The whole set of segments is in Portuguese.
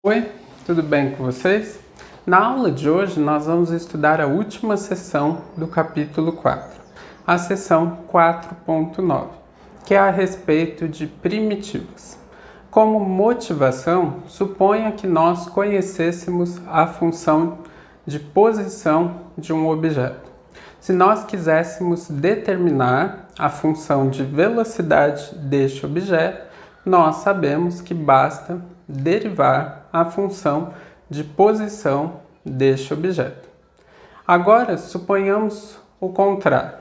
Oi, tudo bem com vocês? Na aula de hoje nós vamos estudar a última seção do capítulo 4, a seção 4.9, que é a respeito de primitivas. Como motivação, suponha que nós conhecêssemos a função de posição de um objeto. Se nós quiséssemos determinar a função de velocidade deste objeto, nós sabemos que basta derivar a função de posição deste objeto. Agora, suponhamos o contrário,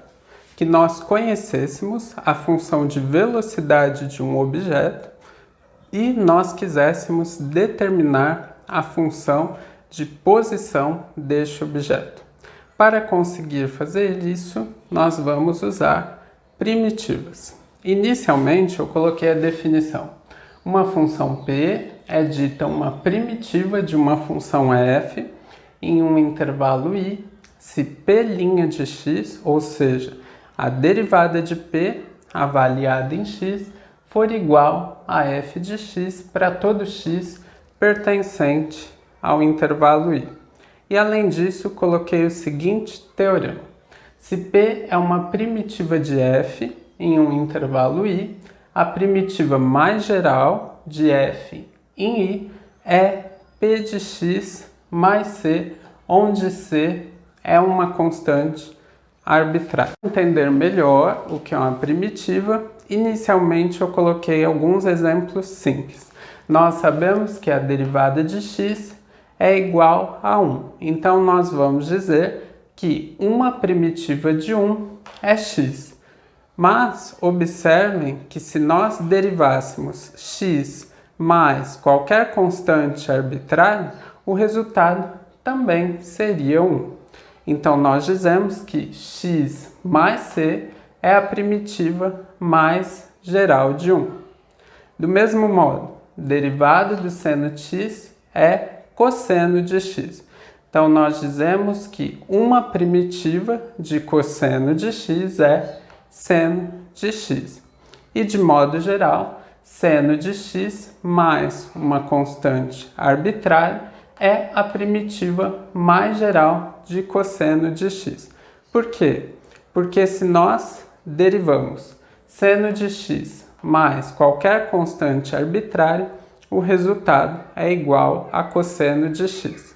que nós conhecêssemos a função de velocidade de um objeto e nós quiséssemos determinar a função de posição deste objeto. Para conseguir fazer isso, nós vamos usar primitivas. Inicialmente, eu coloquei a definição. Uma função p é dita uma primitiva de uma função f em um intervalo i, se p' de x, ou seja, a derivada de p avaliada em x, for igual a f de x para todo x pertencente ao intervalo i. E além disso, coloquei o seguinte teorema. Se p é uma primitiva de f em um intervalo i, a primitiva mais geral de f em i é p de x mais c, onde c é uma constante arbitrária. Para entender melhor o que é uma primitiva, inicialmente eu coloquei alguns exemplos simples. Nós sabemos que a derivada de x é igual a 1. Então, nós vamos dizer que uma primitiva de 1 é x. Mas, observem que se nós derivássemos x mais qualquer constante arbitrária, o resultado também seria 1. Então, nós dizemos que x mais c é a primitiva mais geral de 1. Do mesmo modo, derivada do seno de x é cosseno de x. Então, nós dizemos que uma primitiva de cosseno de x é seno de x. E, de modo geral, seno de x mais uma constante arbitrária é a primitiva mais geral de cosseno de x. Por quê? Porque se nós derivamos seno de x mais qualquer constante arbitrária, o resultado é igual a cosseno de x.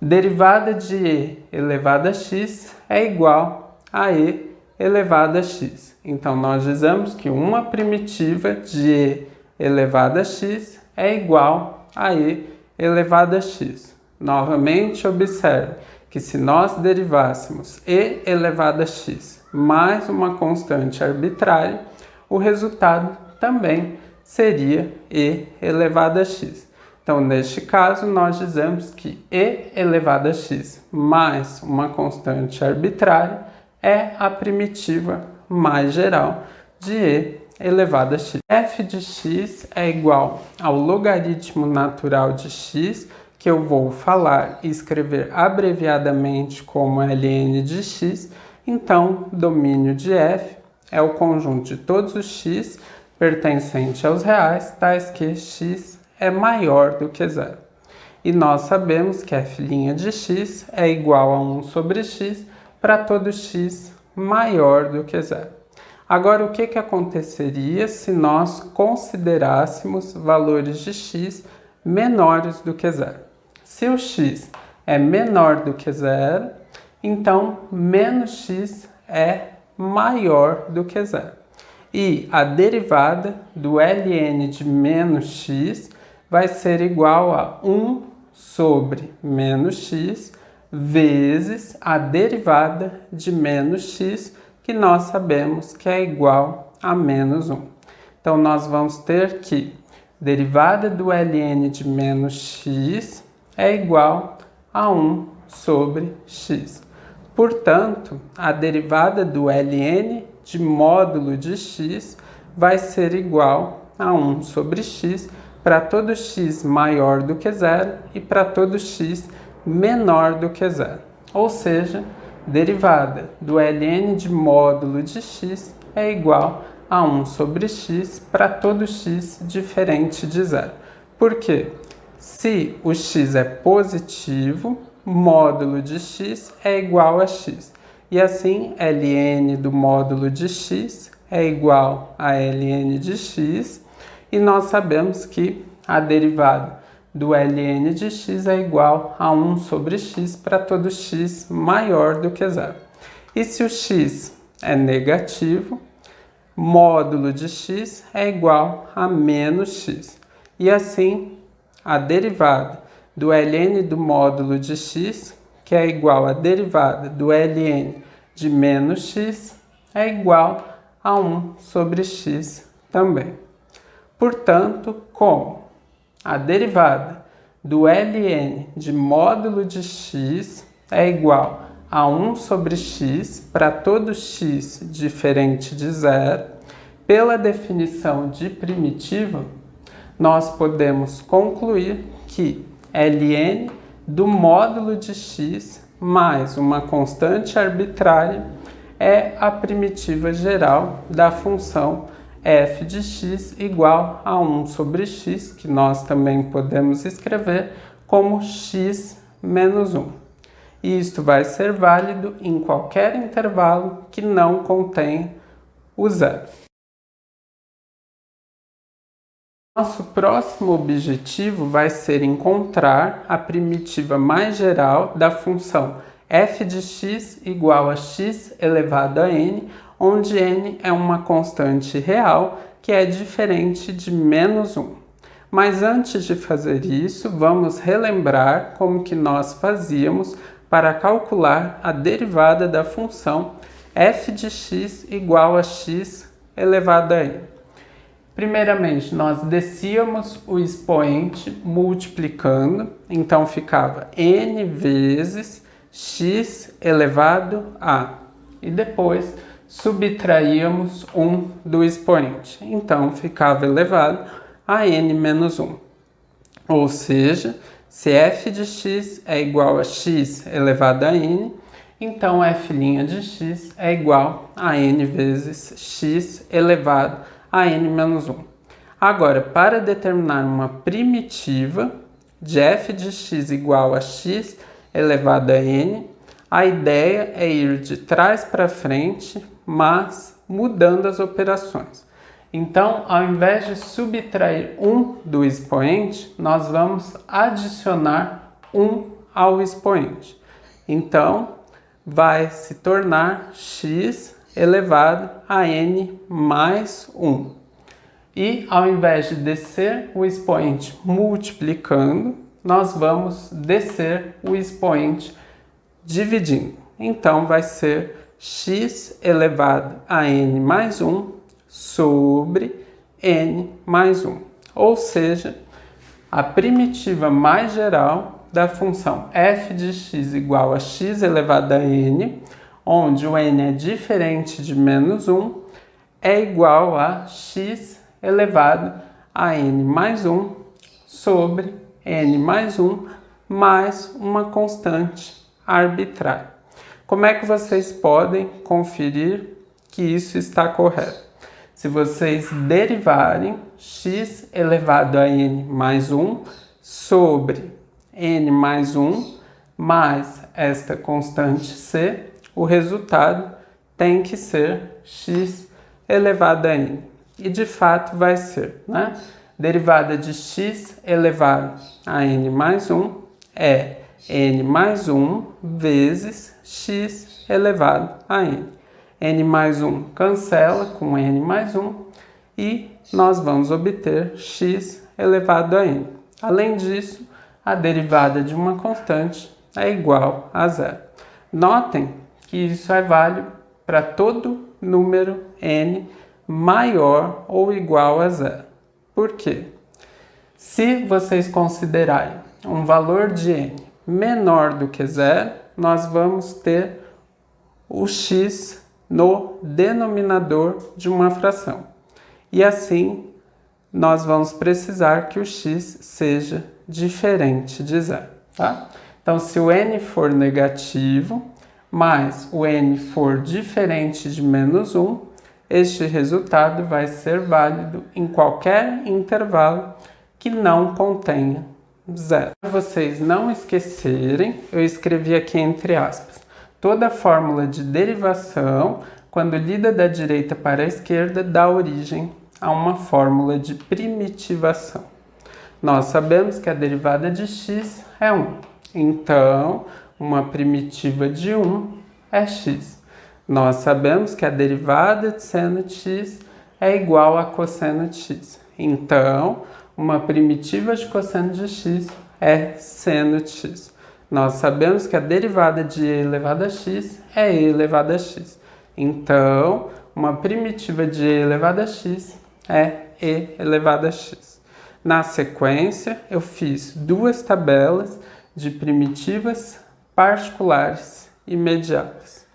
Derivada de e elevado a x é igual a e elevado a x. Então, nós dizemos que uma primitiva de e elevado a x é igual a e elevado a x. Novamente, observe que se nós derivássemos e elevado a x mais uma constante arbitrária, o resultado também seria e elevado a x. Então, neste caso, nós dizemos que e elevado a x mais uma constante arbitrária é a primitiva mais geral de e elevado a x. F de x é igual ao logaritmo natural de x, que eu vou falar e escrever abreviadamente como ln de x. Então, domínio de f é o conjunto de todos os x pertencente aos reais, tais que x é maior do que zero. E nós sabemos que f' de x é igual a 1 sobre x para todo x maior do que zero. Agora, o que aconteceria se nós considerássemos valores de x menores do que zero? Se o x é menor do que zero, então menos x é maior do que zero. E a derivada do ln de menos x vai ser igual a 1 sobre menos x vezes a derivada de menos x, que nós sabemos que é igual a menos 1. Então, nós vamos ter que derivada do ln de menos x é igual a 1 sobre x. Portanto, a derivada do ln de módulo de x vai ser igual a 1 sobre x para todo x maior do que zero e para todo x menor do que zero. Ou seja, derivada do ln de módulo de x é igual a 1 sobre x para todo x diferente de zero. Por quê? Se o x é positivo, módulo de x é igual a x. E assim, ln do módulo de x é igual a ln de x. E nós sabemos que a derivada do ln de x é igual a 1 sobre x para todo x maior do que zero. E se o x é negativo, módulo de x é igual a menos x. E assim, a derivada do ln do módulo de x, que é igual à derivada do ln de menos x, é igual a 1 sobre x também. Portanto, como a derivada do ln de módulo de x é igual a 1 sobre x para todo x diferente de zero, pela definição de primitiva, nós podemos concluir que ln do módulo de x mais uma constante arbitrária é a primitiva geral da função f de x igual a 1 sobre x, que nós também podemos escrever como x menos 1. E isto vai ser válido em qualquer intervalo que não contenha o zero. Nosso próximo objetivo vai ser encontrar a primitiva mais geral da função f de x igual a x elevado a n, onde n é uma constante real que é diferente de menos 1. Mas antes de fazer isso, vamos relembrar como que nós fazíamos para calcular a derivada da função f de x igual a x elevado a n. Primeiramente, nós descíamos o expoente multiplicando, então ficava n vezes x elevado a, e depois subtraíamos 1 do expoente, então ficava elevado a n menos 1. Ou seja, se f de x é igual a x elevado a n, então f' de x é igual a n vezes x elevado a n menos 1. Agora, para determinar uma primitiva de f de x igual a x elevado a n, a ideia é ir de trás para frente, mas mudando as operações. Então, ao invés de subtrair 1 do expoente, nós vamos adicionar 1 ao expoente. Então, vai se tornar x elevado a n mais 1. E, ao invés de descer o expoente multiplicando, nós vamos descer o expoente dividindo. Então, vai ser x elevado a n mais 1 sobre n mais 1. Ou seja, a primitiva mais geral da função f de x igual a x elevado a n, onde o n é diferente de menos 1, é igual a x elevado a n mais 1 sobre n mais 1 mais uma constante arbitrária. Como é que vocês podem conferir que isso está correto? Se vocês derivarem x elevado a n mais 1 sobre n mais 1 mais esta constante c, o resultado tem que ser x elevado a n. E de fato vai ser, né? Derivada de x elevado a n mais 1 é n mais 1 vezes x elevado a n. N mais 1 cancela com n mais 1 e nós vamos obter x elevado a n. Além disso, a derivada de uma constante é igual a zero. Notem que isso é válido para todo número n maior ou igual a zero. Por quê? Se vocês considerarem um valor de n menor do que zero, nós vamos ter o x no denominador de uma fração. E assim, nós vamos precisar que o x seja diferente de zero, tá? Então, se o n for negativo, mas o n for diferente de menos 1, este resultado vai ser válido em qualquer intervalo que não contenha zero. Para vocês não esquecerem, eu escrevi aqui entre aspas. Toda fórmula de derivação, quando lida da direita para a esquerda, dá origem a uma fórmula de primitivação. Nós sabemos que a derivada de x é 1. Então, uma primitiva de 1 é x. Nós sabemos que a derivada de seno de x é igual a cosseno de x. Então, uma primitiva de cosseno de x é seno de x. Nós sabemos que a derivada de e elevado a x é e elevado a x. Então, uma primitiva de e elevado a x é e elevado a x. Na sequência, eu fiz duas tabelas de primitivas particulares imediatas.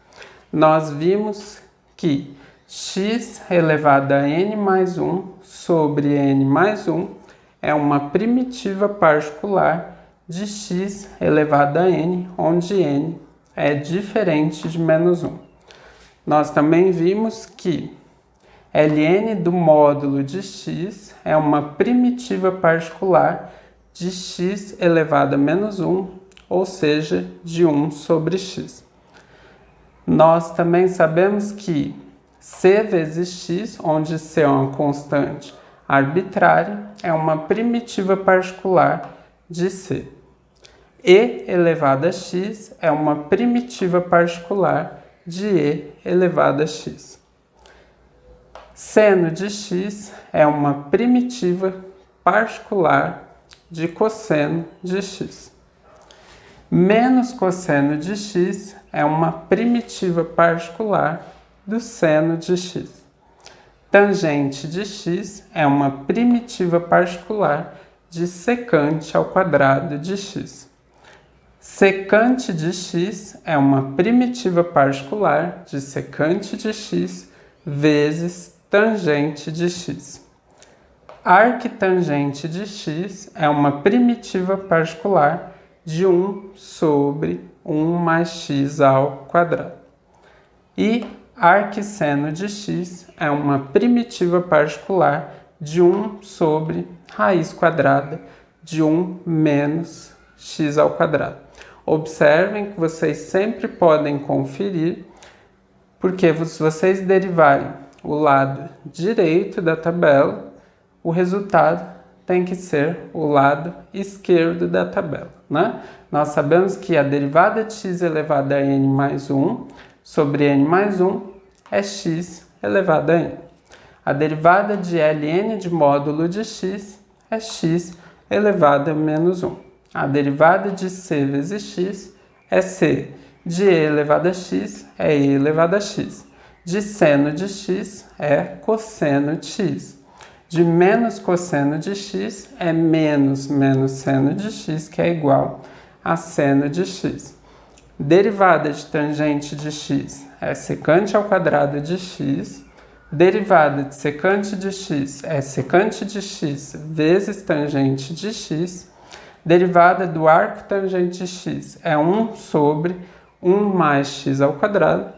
Nós vimos que x elevado a n mais 1 sobre n mais 1 é uma primitiva particular de x elevado a n, onde n é diferente de menos 1. Nós também vimos que ln do módulo de x é uma primitiva particular de x elevado a menos 1, ou seja, de 1 sobre x. Nós também sabemos que c vezes x, onde c é uma constante arbitrária, é uma primitiva particular de c. E elevado a x é uma primitiva particular de e elevado a x. Seno de x é uma primitiva particular de cosseno de x. Menos cosseno de x é uma primitiva particular do seno de x. Tangente de x é uma primitiva particular de secante ao quadrado de x. Secante de x é uma primitiva particular de secante de x vezes tangente de x. Arquitangente de x é uma primitiva particular de 1 sobre 1 mais x ao quadrado. E arquisseno de x é uma primitiva particular de 1 sobre raiz quadrada de 1 menos x ao quadrado. Observem que vocês sempre podem conferir, porque se vocês derivarem o lado direito da tabela, o resultado tem que ser o lado esquerdo da tabela, né? Nós sabemos que a derivada de x elevado a n mais 1 sobre n mais 1 é x elevado a n. A derivada de ln de módulo de x é x elevado a menos 1. A derivada de c vezes x é c. De e elevado a x é e elevado a x. De seno de x é cosseno de x. De menos cosseno de x é menos seno de x, que é igual a seno de x. Derivada de tangente de x é secante ao quadrado de x. Derivada de secante de x é secante de x vezes tangente de x. Derivada do arco tangente de x é 1 sobre 1 mais x ao quadrado.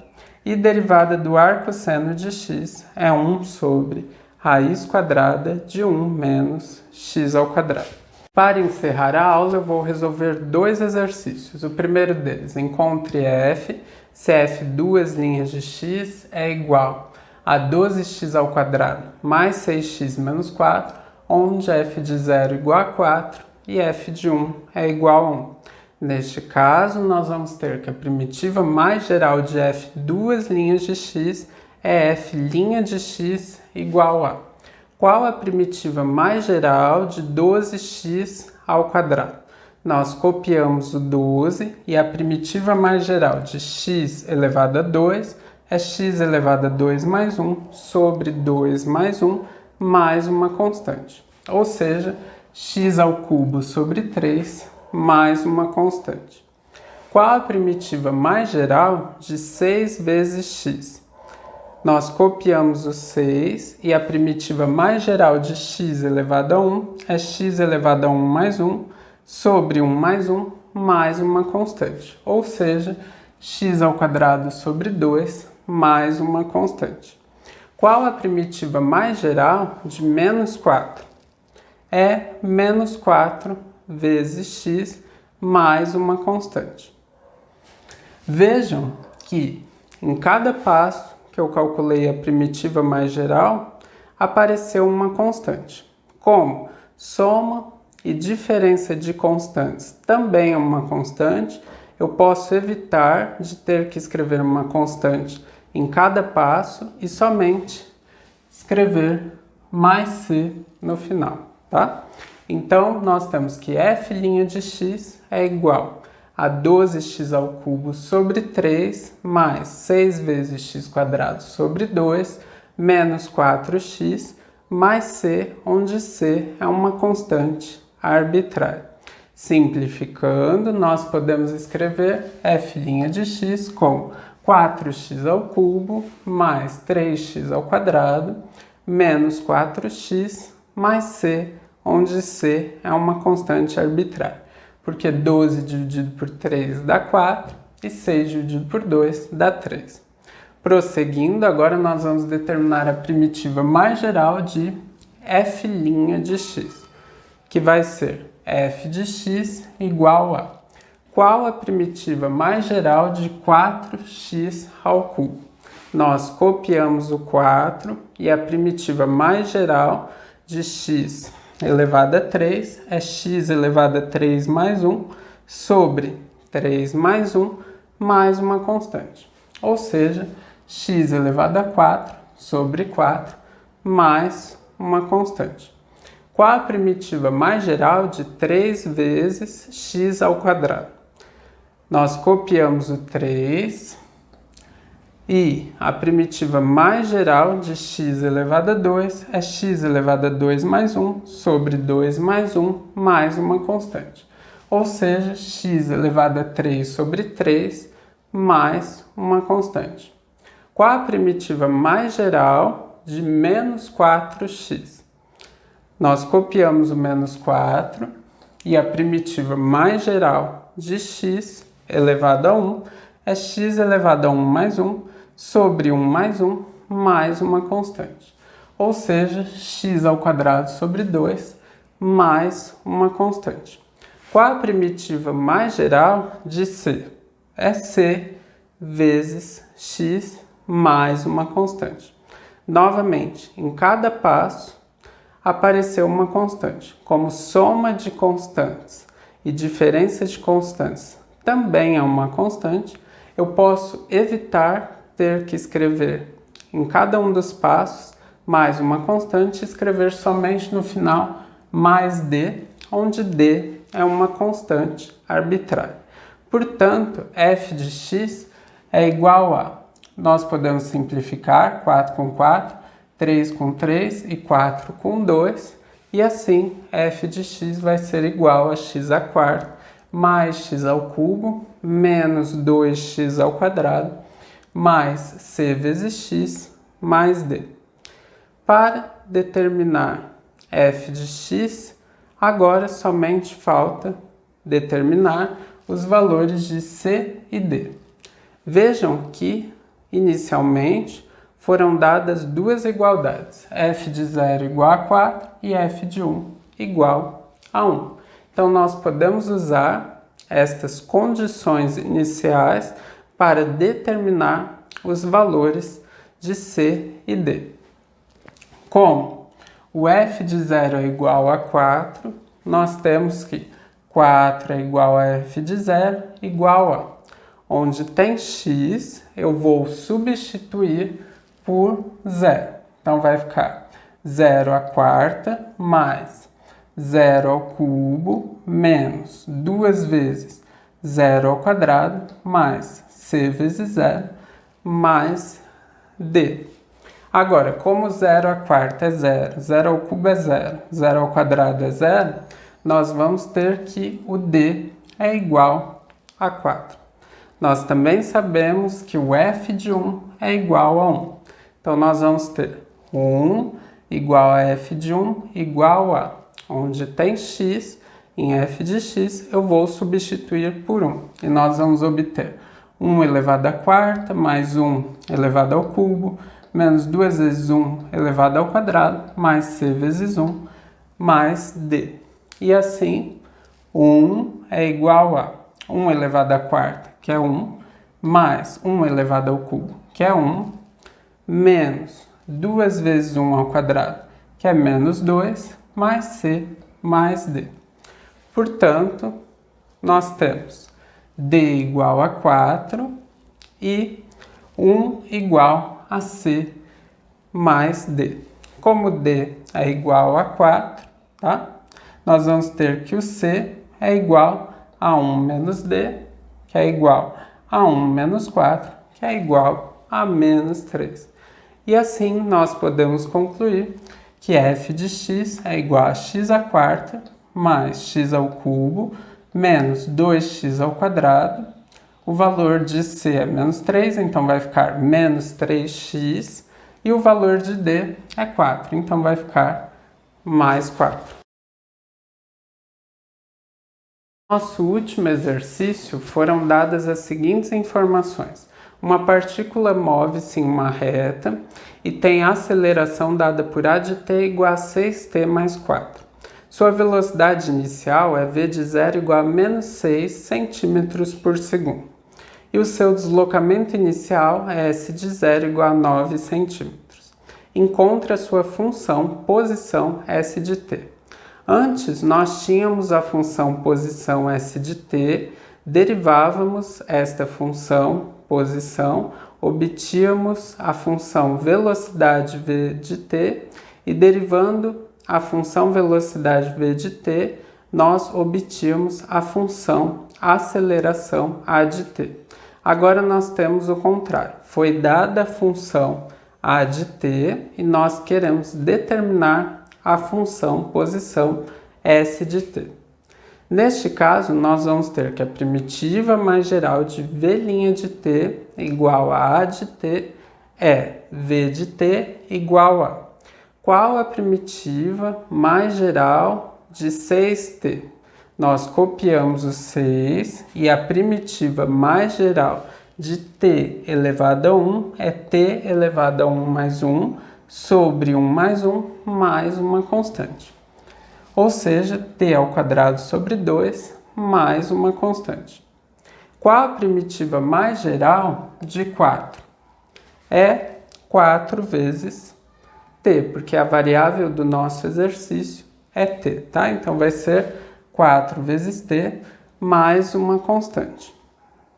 E derivada do arco seno de x é 1 sobre raiz quadrada de 1 menos x ao quadrado. Para encerrar a aula, eu vou resolver dois exercícios. O primeiro deles, encontre f, se f duas linhas de x é igual a 12x ao quadrado mais 6x menos 4, onde f de 0 é igual a 4 e f de 1 é igual a 1. Neste caso, nós vamos ter que a primitiva mais geral de f duas linhas de x é f' de x igual a. Qual a primitiva mais geral de 12x ao quadrado? Nós copiamos o 12 e a primitiva mais geral de x elevado a 2 é x elevado a 2 mais 1 sobre 2 mais 1 mais uma constante. Ou seja, x ao cubo sobre 3 mais uma constante. Qual a primitiva mais geral de 6 vezes x? Nós copiamos o 6 e a primitiva mais geral de x elevado a 1 é x elevado a 1 mais 1 sobre 1 mais 1 mais uma constante. Ou seja, x ao quadrado sobre 2 mais uma constante. Qual a primitiva mais geral de menos 4? É menos 4 vezes x mais uma constante. Vejam que em cada passo que eu calculei a primitiva mais geral, apareceu uma constante. Como soma e diferença de constantes também é uma constante, eu posso evitar de ter que escrever uma constante em cada passo e somente escrever mais c no final, tá? Então, nós temos que f' de x é igual a 12x ao cubo sobre 3 mais 6 vezes x² sobre 2 menos 4x mais c, onde c é uma constante arbitrária. Simplificando, nós podemos escrever f' de x como 4x ao cubo mais 3x ao quadrado menos 4x mais c, onde c é uma constante arbitrária. Porque 12 dividido por 3 dá 4 e 6 dividido por 2 dá 3. Prosseguindo, agora nós vamos determinar a primitiva mais geral de f' de x, que vai ser f de x igual a qual a primitiva mais geral de 4x ao cubo? Nós copiamos o 4 e a primitiva mais geral de x elevado a 3 é x elevado a 3 mais 1 sobre 3 mais 1 mais uma constante. Ou seja, x elevado a 4 sobre 4 mais uma constante. Qual a primitiva mais geral de 3 vezes x ao quadrado? Nós copiamos o 3 e a primitiva mais geral de x elevado a 2 é x elevado a 2 mais 1 sobre 2 mais 1 mais uma constante. Ou seja, x elevado a 3 sobre 3 mais uma constante. Qual a primitiva mais geral de menos 4x? Nós copiamos o menos 4 e a primitiva mais geral de x elevado a 1 é x elevado a 1 mais 1 sobre 1 mais 1 mais uma constante. Ou seja, x ao quadrado sobre 2 mais uma constante. Qual a primitiva mais geral de c? É c vezes x mais uma constante. Novamente, em cada passo, apareceu uma constante. Como soma de constantes e diferença de constantes também é uma constante, eu posso evitar ter que escrever em cada um dos passos mais uma constante e escrever somente no final mais d, onde d é uma constante arbitrária. Portanto, f de x é igual a, nós podemos simplificar 4 com 4, 3 com 3 e 4 com 2, e assim f de x vai ser igual a x² mais x ao cubo menos 2x ao quadrado mais c vezes x mais d. Para determinar f de x, agora somente falta determinar os valores de c e d. Vejam que, inicialmente, foram dadas duas igualdades, f de 0 igual a 4 e f de 1 igual a 1. Então, nós podemos usar estas condições iniciais para determinar os valores de c e d. Como o f de 0 é igual a 4, nós temos que 4 é igual a f de 0 igual a, onde tem x, eu vou substituir por 0. Então, vai ficar 0 à quarta mais 0 ao cubo menos 2 vezes 0 ao quadrado mais c vezes 0 mais d. Agora, como 0 à quarta é 0, 0 ao cubo é 0, 0 ao quadrado é 0, nós vamos ter que o d é igual a 4. Nós também sabemos que o f de 1 é igual a 1. Então, nós vamos ter 1 igual a f de 1 igual a, onde tem x, em f de x, eu vou substituir por 1. E nós vamos obter 1 elevado à quarta mais 1 elevado ao cubo, menos 2 vezes 1 elevado ao quadrado, mais c vezes 1, mais d. E assim, 1 é igual a 1 elevado à quarta, que é 1, mais 1 elevado ao cubo, que é 1, menos 2 vezes 1 ao quadrado, que é menos 2, mais c mais d. Portanto, nós temos d igual a 4 e 1 igual a c mais d. Como d é igual a 4, tá? Nós vamos ter que o c é igual a 1 menos d, que é igual a 1 menos 4, que é igual a menos 3. E assim nós podemos concluir que f de x é igual a x à quarta mais x ao cubo menos 2x ao quadrado. O valor de c é menos 3, então vai ficar menos 3x. E o valor de d é 4, então vai ficar mais 4. Nosso último exercício foram dadas as seguintes informações. Uma partícula move-se em uma reta e tem a aceleração dada por a de t igual a 6t mais 4. Sua velocidade inicial é v de 0 igual a menos 6 centímetros por segundo. E o seu deslocamento inicial é s de 0 igual a 9 centímetros. Encontre a sua função posição s de t. Antes, nós tínhamos a função posição s de t, derivávamos esta função posição, obtínhamos a função velocidade v de t e derivando a função velocidade v de t, nós obtínhamos a função aceleração a de t. Agora nós temos o contrário. Foi dada a função a de t e nós queremos determinar a função posição s de t. Neste caso, nós vamos ter que a primitiva mais geral de v' de t igual a de t é v de t igual a. Qual a primitiva mais geral de 6t? Nós copiamos o 6 e a primitiva mais geral de t elevado a 1 é t elevado a 1 mais 1 sobre 1 mais 1 mais uma constante. Ou seja, t ao quadrado sobre 2 mais uma constante. Qual a primitiva mais geral de 4? É 4 vezes t, porque a variável do nosso exercício é t, tá? Então vai ser 4 vezes t mais uma constante.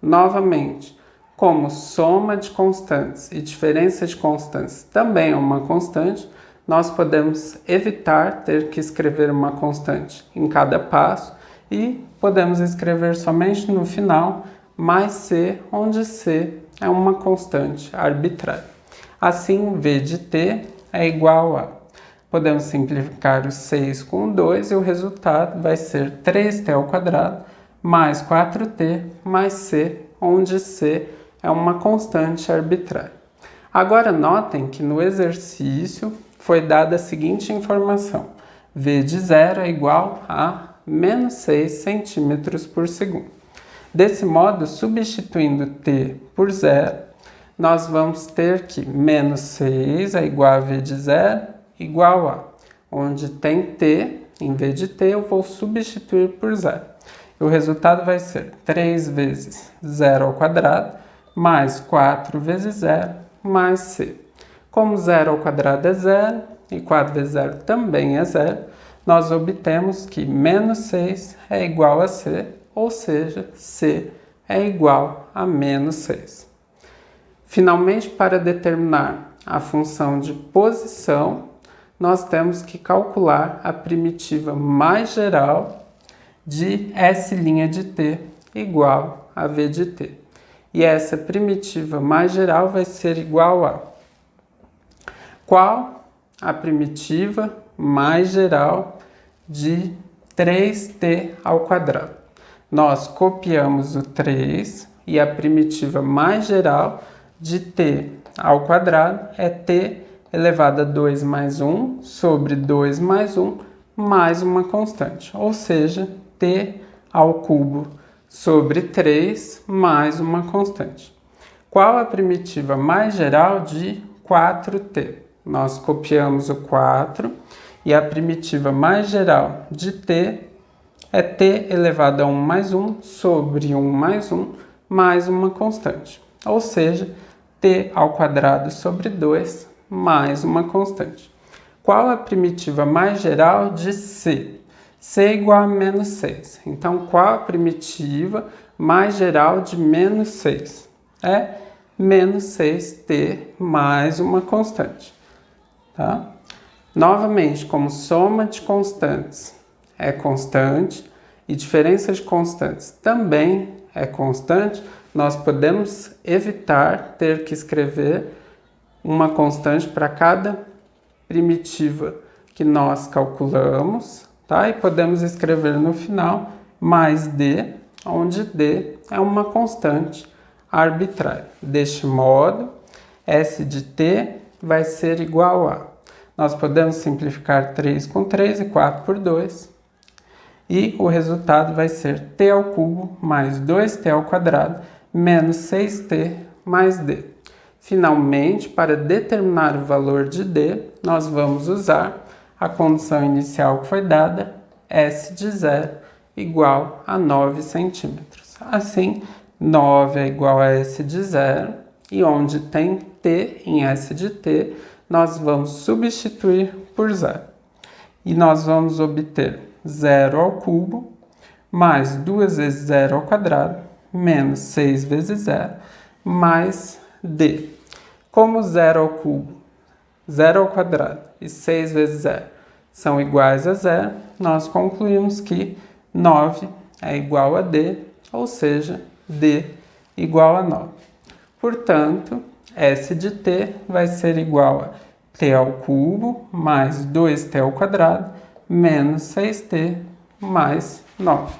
Novamente, como soma de constantes e diferença de constantes também é uma constante, nós podemos evitar ter que escrever uma constante em cada passo e podemos escrever somente no final mais c, onde c é uma constante arbitrária. Assim, v de t é igual a... Podemos simplificar o 6 com o 2 e o resultado vai ser 3t ao quadrado mais 4t mais c, onde c é uma constante arbitrária. Agora notem que no exercício foi dada a seguinte informação. V de 0 é igual a menos 6 centímetros por segundo. Desse modo, substituindo t por 0, nós vamos ter que menos 6 é igual a v de 0 igual a, onde tem t, em vez de t eu vou substituir por 0. E o resultado vai ser 3 vezes 0 ao quadrado mais 4 vezes 0 mais c. Como 0 ao quadrado é 0 e 4 vezes 0 também é 0, nós obtemos que menos 6 é igual a c, ou seja, c é igual a menos 6. Finalmente, para determinar a função de posição, nós temos que calcular a primitiva mais geral de s' de t igual a v de t. E essa primitiva mais geral vai ser igual a... Qual a primitiva mais geral de 3t ao quadrado? Nós copiamos o 3 e a primitiva mais geral de t ao quadrado é t elevado a 2 mais 1 sobre 2 mais 1 mais uma constante, ou seja, t ao cubo sobre 3 mais uma constante. Qual a primitiva mais geral de 4t? Nós copiamos o 4 e a primitiva mais geral de t é t elevado a 1 mais 1 sobre 1 mais 1 mais uma constante. Ou seja, t ao quadrado sobre 2 mais uma constante. Qual a primitiva mais geral de c? C é igual a menos 6. Então, qual a primitiva mais geral de menos 6? É menos 6t mais uma constante. Tá? Novamente, como soma de constantes é constante e diferença de constantes também é constante, nós podemos evitar ter que escrever uma constante para cada primitiva que nós calculamos, tá? E podemos escrever no final mais d, onde d é uma constante arbitrária. Deste modo, S de t vai ser igual a... Nós podemos simplificar 3 com 3 e 4 por 2. E o resultado vai ser t ao cubo mais 2t ao quadrado menos 6t mais d. Finalmente, para determinar o valor de d, nós vamos usar a condição inicial que foi dada, S de 0 igual a 9 centímetros. Assim, 9 é igual a S de 0, e onde tem t em S de t, nós vamos substituir por 0. E nós vamos obter 0 ao cubo, mais 2 vezes 0 ao quadrado, menos 6 vezes 0, mais d. Como 0 ao cubo, 0 ao quadrado e 6 vezes 0 são iguais a 0, nós concluímos que 9 é igual a d, ou seja, d igual a 9. Portanto, S de t vai ser igual a t ao cubo mais 2t ao quadrado menos 6t mais 9.